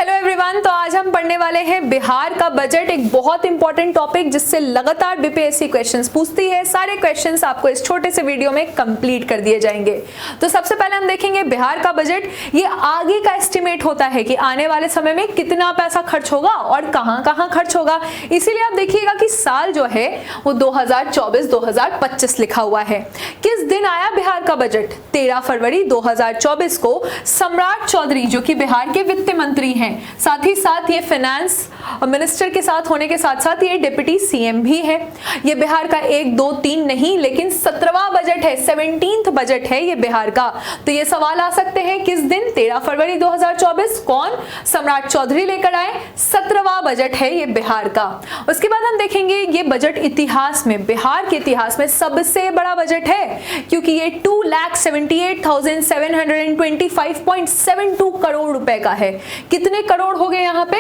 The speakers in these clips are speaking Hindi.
हेलो एवरीवन, तो आज हम पढ़ने वाले हैं बिहार का बजट, एक बहुत इंपॉर्टेंट टॉपिक जिससे लगातार बीपीएससी क्वेश्चंस पूछती है। सारे क्वेश्चंस आपको इस छोटे से वीडियो में कंप्लीट कर दिए जाएंगे। तो सबसे पहले हम देखेंगे बिहार का बजट। ये आगे का एस्टिमेट होता है कि आने वाले समय में कितना पैसा खर्च होगा और कहां-कहां खर्च होगा। इसीलिए आप देखिएगा कि साल जो है वो 2024-2025 लिखा हुआ है। किस दिन आया बिहार का बजट? 13 फरवरी 2024 को सम्राट चौधरी, जो कि बिहार के वित्त मंत्री हैं, साथ ही साथ ये फाइनेंस मिनिस्टर के साथ होने के साथ साथ ये डिप्टी सीएम भी है। ये बिहार का 1, 2, 3 नहीं लेकिन 17वां बजट है, 17th बजट है ये बिहार का। तो ये सवाल आ सकते हैं किस दिन? 13 फरवरी 2024। कौन? सम्राट चौधरी लेकर आए। 17वां बजट है ये बिहार का। उसके बाद हम देखेंगे ये बजट इतिहास में, बिहार के इतिहास में सबसे बड़ा बजट है, क्योंकि ये 2,78,725.72 करोड़ रुपए का है। कितने करोड़ हो गए यहाँ पे?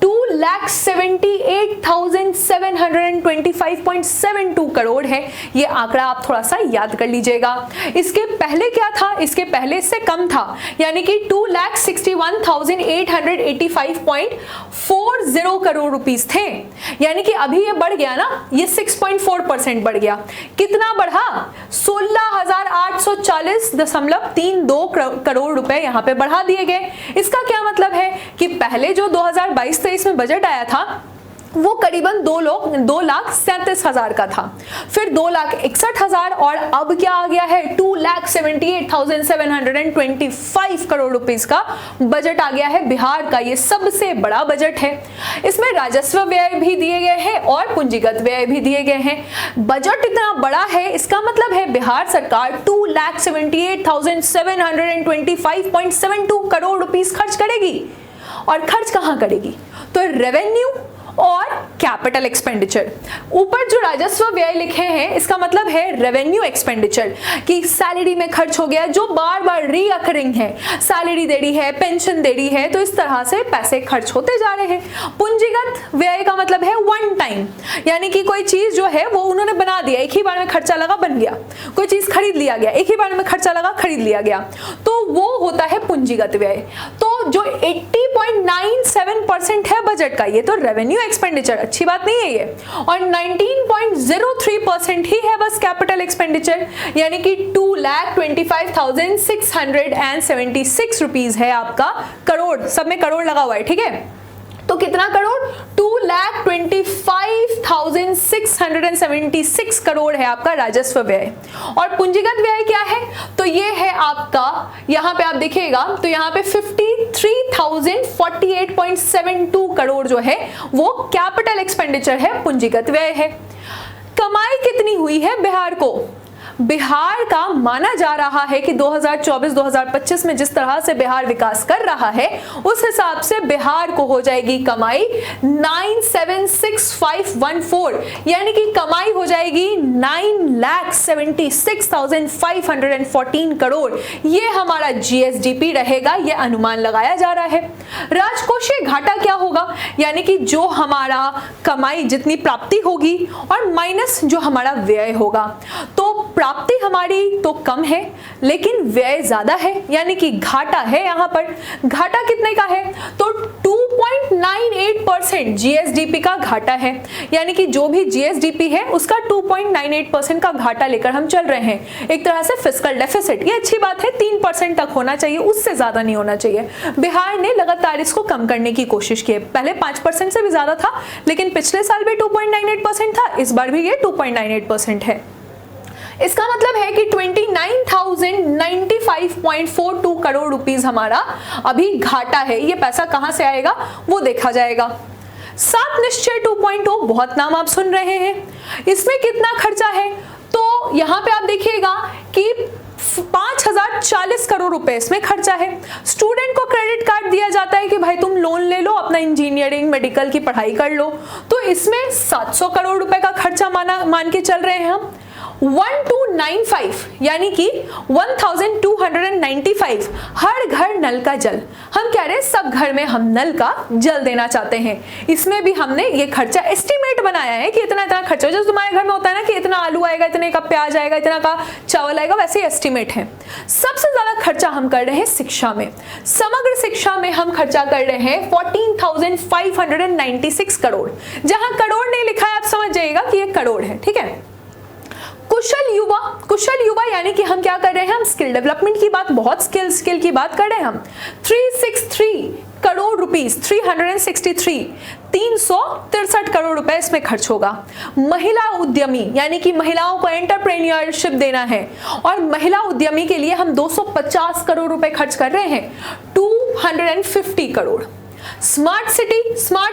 2,78,725.72 करोड़ है। ये आंकड़ा आप थोड़ा सा याद कर लीजिएगा। इसके पहले क्या था? इसके पहले से कम था, यानी कि 2,61,885.40 करोड़ रुपीस थे। यानी कि अभी ये बढ़ गया ना, ये 6.4% बढ़ गया। कितना बढ़ा? 16,840.32 करोड़ रुपए यहाँ पे बढ़ा दिए गए। इसका क्या मतलब है कि पहले जो 2022-23 में बजट आया था वो करीबन 2,37,000 का था, फिर 2,61,000 और अब क्या आ गया है? 2,78,725 करोड़ रुपीस का बजट आ गया है बिहार का। ये सबसे बड़ा बजट है। इसमें राजस्व व्यय भी दिए गए हैं और पूंजीगत व्यय भी दिए गए हैं। बजट इतना बड़ा है, इसका मतलब है बिहार सरकार 2,78,725.72 करोड़ रुपीस खर्च करेगी। और खर्च कहां करेगी? तो रेवेन्यू और कैपिटल एक्सपेंडिचर। ऊपर जो राजस्व व्यय लिखे हैं इसका मतलब है रेवेन्यू एक्सपेंडिचर, कि सैलरी में खर्च हो गया जो बार बार रीअकरिंग है, सैलरी दे रही है, पेंशन दे रही है, तो इस तरह से पैसे खर्च होते जा रहे हैं। पूंजीगत व्यय का मतलब है वन टाइम, यानी कि कोई चीज जो है वो उन्होंने बना दिया, एक ही बार में खर्चा लगा बन गया। कोई चीज खरीद लिया गया, एक ही बार में खर्चा लगा खरीद लिया गया, तो वो होता है पूंजीगत व्यय। तो जो 80.97% है बजट का, ये तो रेवेन्यू एक्सपेंडिचर, अच्छी बात नहीं है ये। और 19.03% ही है बस कैपिटल एक्सपेंडिचर, यानी कि 2,25,676 रुपीस है आपका करोड़। सब में करोड़ लगा हुआ है, ठीक है। तो कितना करोड़? 2,25,676 करोड़ है आपका राजस्व व्यय। और पूंजीगत व्यय क्या है? तो ये है आपका, यहां पे आप देखिएगा तो यहां पे 53,048.72 करोड़ जो है वो कैपिटल एक्सपेंडिचर है, पूंजीगत व्यय है। कमाई कितनी हुई है बिहार को? बिहार का माना जा रहा है कि 2024-2025 में जिस तरह से बिहार विकास कर रहा है उस हिसाब से बिहार को हो जाएगी कमाई 9,76,514, यानी कि कमाई हो जाएगी 9,76,514 करोड़। ये हमारा जीएसडीपी रहेगा, ये अनुमान लगाया जा रहा है। राजकोषीय घाटा क्या होगा? यानी कि जो हमारा कमाई जितनी प्राप्ति होगी और माइनस जो हमारा व्यय होगा। तो प्राप्ति हमारी तो कम है लेकिन व्यय ज्यादा है, यानी कि घाटा है। यहां पर घाटा कितने का है? तो 2.98% जीएसडीपी का घाटा है, यानी कि जो भी जीएसडीपी है उसका 2.98% का घाटा लेकर हम चल रहे हैं। एक तरह से फिस्कल डेफिसिट, ये अच्छी बात है, 3% तक होना चाहिए, उससे ज्यादा नहीं होना चाहिए। बिहार ने लगातार इसको कम करने की कोशिश की है। पहले 5% से भी ज्यादा था, लेकिन पिछले साल भी 2.98% था, इस बार भी ये 2.98% है। इसका मतलब है कि 29,095.42 करोड़ रुपीस हमारा अभी घाटा है। ये पैसा कहां से आएगा वो देखा जाएगा। 7 निश्चय 2.0, बहुत नाम आप सुन रहे हैं। इसमें कितना खर्चा है? तो यहां पे आप देखिएगा कि 5,040 करोड़ रुपए इसमें खर्चा है। स्टूडेंट को क्रेडिट कार्ड दिया जाता है कि भाई तुम लोन ले लो, अपना इंजीनियरिंग मेडिकल की पढ़ाई कर लो, तो इसमें 700 करोड़ रुपए का खर्चा मान के चल रहे हैं हम। 1295 यानी कि 1295 हर घर नल का जल। हम कह रहे हैं सब घर में हम नल का जल देना चाहते हैं। इसमें भी हमने ये खर्चा एस्टिमेट बनाया है कि इतना इतना खर्चा, जैसे तुम्हारे घर में होता है ना कि इतना आलू आएगा, इतने का प्याज आएगा, इतना का चावल आएगा, वैसे एस्टिमेट है। सबसे ज्यादा खर्चा हम कर रहे हैं शिक्षा में। समग्र शिक्षा में हम खर्चा कर रहे हैं 14,596 करोड़। जहां करोड़ नहीं लिखा है आप समझ जाइएगा कि ये करोड़ है, ठीक है। कुशल युवा यानी कि हम क्या कर रहे हैं, हम स्किल डेवलपमेंट की बात, बहुत स्किल की बात कर रहे हैं हम। 363 करोड़ रुपीस, 363 करोड़ रुपए इसमें खर्च होगा। महिला उद्यमी यानी कि महिलाओं को एंटरप्रेन्योरशिप देना है और महिला उद्यमी के लिए हम 250 करोड़ रुपए खर्च कर रहे हैं, 250 करोड़। स्मार्ट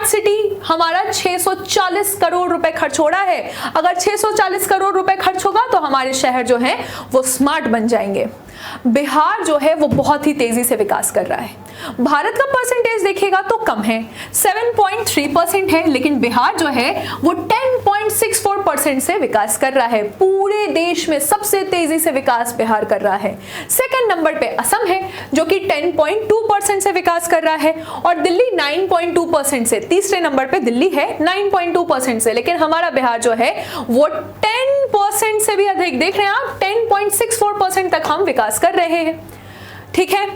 सिटी हमारा 640 करोड़ रुपए खर्च हो रहा है। अगर 640 करोड़ रुपए खर्च होगा तो हमारे शहर जो है वो स्मार्ट बन जाएंगे। बिहार जो है वो बहुत ही तेजी से विकास कर रहा है। भारत का परसेंटेज देखिएगा तो कम है, 7.3% है, लेकिन बिहार जो है वो 10.64% से विकास कर रहा है। पूरे देश में सबसे तेजी से विकास बिहार कर रहा है। सेकंड नंबर पे असम है जो कि 10.2% से विकास कर रहा है और दिल्ली 9.2% से। तीसरे नंबर पे दिल्ली है 9.2% से, लेकिन हमारा बिहार जो है वो 10% से भी अधिक, देख रहे हैं आप, 10.64% तक हम विकास कर रहे हैं, ठीक है।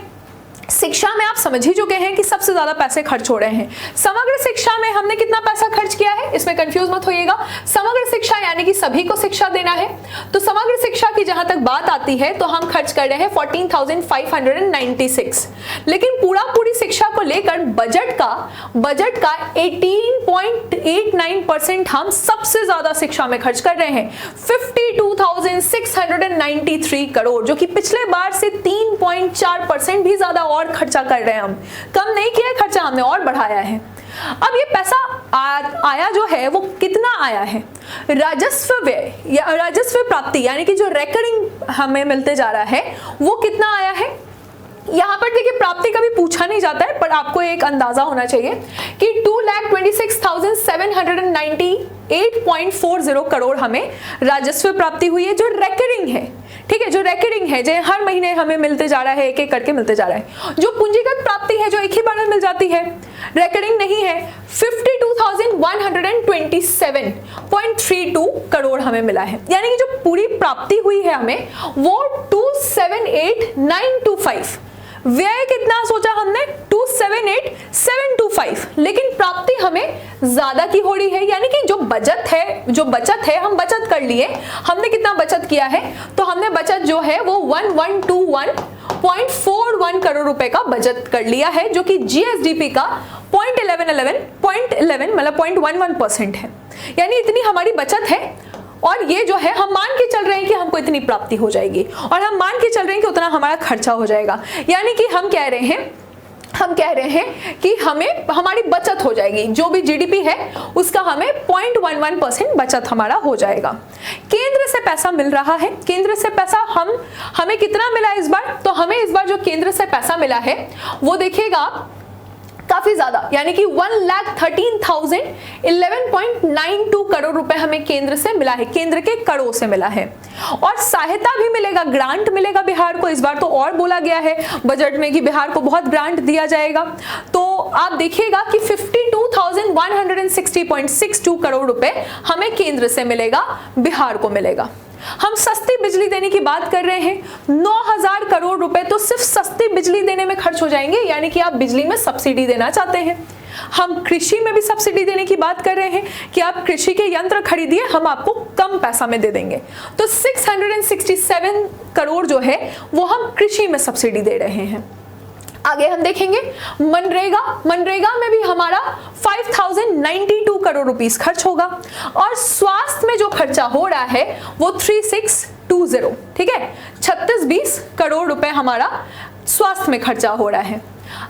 शिक्षा में आप समझ ही चुके हैं कि सबसे ज्यादा पैसे खर्च हो रहे हैं। समग्र शिक्षा में हमने कितना पैसा खर्च किया है, इसमें कंफ्यूज मत होइएगा। समग्र शिक्षा यानी कि सभी को शिक्षा देना है, तो समग्र शिक्षा की जहां तक बात आती है तो हम खर्च कर रहे हैं 14,596। लेकिन पूरी शिक्षा को लेकर बजट का 18.89% हम सबसे ज्यादा शिक्षा में खर्च कर रहे हैं, 52,693 करोड़, जो कि पिछले बार से 3.4% भी ज्यादा और खर्चा कर रहे हैं। हम कम नहीं किया खर्चा, हमने और बढ़ाया है। अब ये पैसा आया जो है वो कितना आया है, राजस्व व्यय या राजस्व प्राप्ति यानी कि जो रेकरिंग हमें मिलते जा रहा है वो कितना आया है। यहाँ पर देखिए प्राप्ति कभी पूछा नहीं जाता है, पर आपको एक अंदाजा होना चाहिए कि 2,26,798.40 करोड़ हमें राजस्व प्राप्ति हुई है, जो रेकरिंग है, ठीक है, जो रेकरिंग है, जो हर महीने हमें मिलते जा रहा है, एक एक करके मिलते जा रहा है। जो पूंजीगत प्राप्ति है जो एक ही बार में मिल जाती है, रेकरिंग नहीं है, 52,127.32 करोड़ हमें मिला है। यानी कि जो पूरी प्राप्ति हुई है हमें वो 278,925। व्यय कितना सोचा हमने, 278,725, लेकिन प्राप्ति हमें ज्यादा की हो रही है। यानी कि जो बचत है हम बचत कर लिए। हमने कितना बचत किया है, तो हमने बचत जो है वो 1121.41 करोड़ रुपए का बचत कर लिया है, जो कि जीएसडीपी का 0.11 मतलब 0.11% है। यानी इतनी हमारी बचत है और ये जो है हम मान के चल रहे हैं कि हमको इतनी प्राप्ति हो जाएगी और हम मान के चल रहे हैं कि उतना हमारा खर्चा हो जाएगा। यानी कि हम कह रहे हैं कि हमें हमारी बचत हो जाएगी, जो भी जीडीपी है उसका हमें 0.11% बचत हमारा हो जाएगा। केंद्र से पैसा मिल रहा है, केंद्र से पैसा हमें कितना मिला इस बार, तो हमें इस बार जो केंद्र से पैसा मिला है वो देखिएगा आप काफी ज्यादा, यानी कि 1,13,011.92 करोड़ रुपए हमें केंद्र से मिला है, केंद्र के करों से मिला है। और सहायता भी मिलेगा, ग्रांट मिलेगा बिहार को। इस बार तो और बोला गया है बजट में कि बिहार को बहुत ग्रांट दिया जाएगा। तो आप देखिएगा कि 52,160.62 करोड़ रुपए हमें केंद्र से मिलेगा, बिहार को मिलेगा। हम सस्ती बिजली देने की बात कर रहे हैं, 9,000 करोड़ रुपए तो सिर्फ सस्ती बिजली देने में खर्च हो जाएंगे। यानी कि आप बिजली में सब्सिडी देना चाहते हैं। हम कृषि में भी सब्सिडी देने की बात कर रहे हैं कि आप कृषि के यंत्र खरीदिए, हम आपको कम पैसा में दे देंगे। तो 667 करोड़ जो है वो हम कृषि में सब्सिडी दे रहे हैं। आगे हम देखेंगे मनरेगा में भी हमारा 5,092 करोड़ रुपीस खर्च होगा। और स्वास्थ्य में जो खर्चा हो रहा है वो 3620, ठीक है, 3620 करोड़ रुपए हमारा स्वास्थ्य में खर्चा हो रहा है।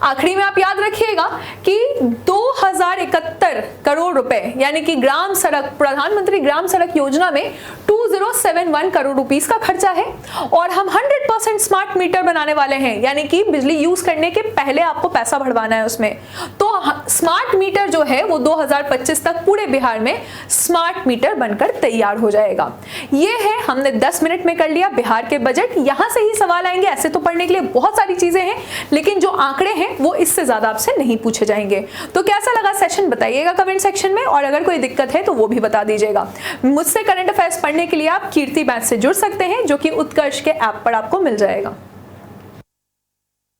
आखिरी में आप याद रखिएगा कि 2071 करोड़ रुपए यानी कि ग्राम सड़क, प्रधानमंत्री ग्राम सड़क योजना में 2071 करोड़ रुपीस का खर्चा है और हम 100% स्मार्ट मीटर बनाने वाले हैं, यानी कि बिजली यूज करने के पहले आपको पैसा भरवाना है उसमें। तो स्मार्ट मीटर जो है वो 2025 तक पूरे बिहार में स्मार्ट मीटर बनकर तैयार हो जाएगा। ये है, हमने 10 मिनट में कर लिया बिहार के बजट। यहां से ही सवाल आएंगे, ऐसे तो पढ़ने के लिए बहुत सारी चीजें हैं, लेकिन जो आंकड़े हैं वो इससे ज्यादा आपसे नहीं पूछे जाएंगे। तो कैसा लगा सेशन बताइएगा कमेंट सेक्शन में, और अगर कोई दिक्कत है तो वो भी बता दीजिएगा। मुझसे करंट अफेयर्स पढ़ने के लिए आप कीर्ति बैच से जुड़ सकते हैं, जो कि उत्कर्ष के ऐप पर आपको मिल जाएगा।